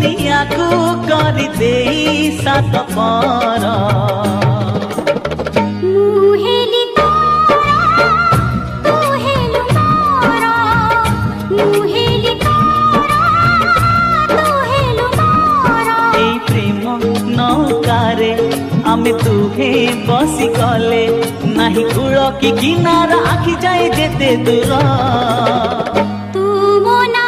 दुनिया को कर दे सात पार मुहेली तारा तू हेलु मारा मुहेली तारा तू हेलु मारा ए प्रेम नौकारे आमे तुहे बसी गले नाही कूल कि किनारा आखि जाए जेते दूर तू मोना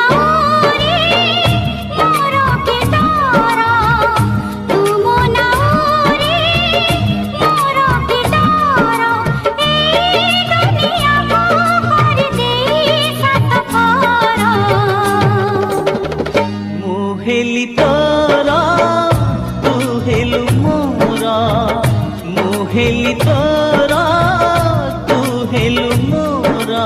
मुहेली तोरा तू हेलु मोरा मुहेली तोरा तू हेलु मोरा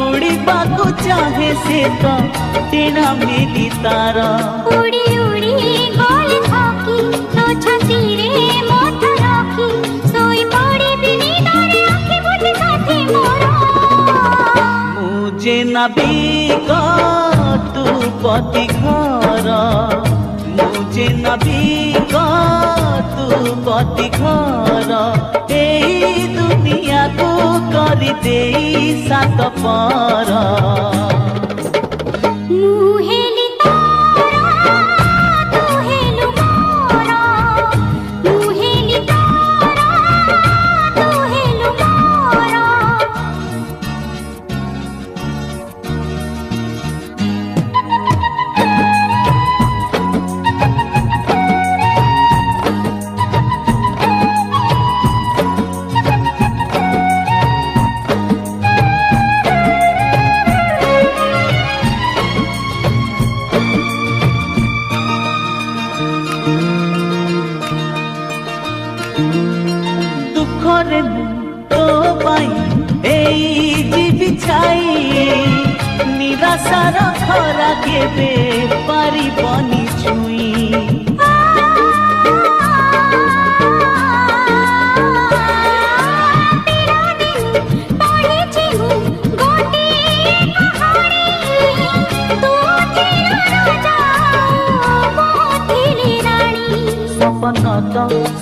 उड़ीबाकू चाहे से तो टीना मिली तार उड़ी उड़ी गले थकी तो छाती रे मोठ रखी सोई पड़ी बिनी तारे आँखी बुझे साथी मोरा मुझे नबी का तू पति घर मुझे नबी का तू पति घर ए दुनिया को कर दे सात पार मुहेली तारा तू हेलु मारा मुहेली तारा तू हेलु मारा दुखरे तो पाई एई जीवी छाई निराशार खरा केबे पारी बनी छुई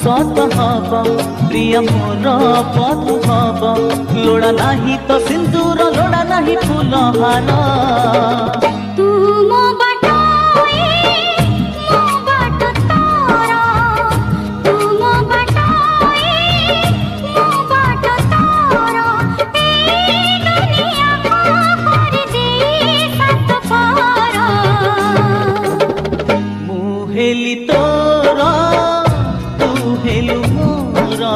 सत हब प्रिय मोर बधु हब लोड़ा नाही तो सिंदूर लोड़ा नाही फूल हार तू मो बाटोए मो बाट तारा तू मो बाटोए मो बाट तारा ए दुनिया को कर दे सात पार मुहेली तोरा तू हेलु मोरा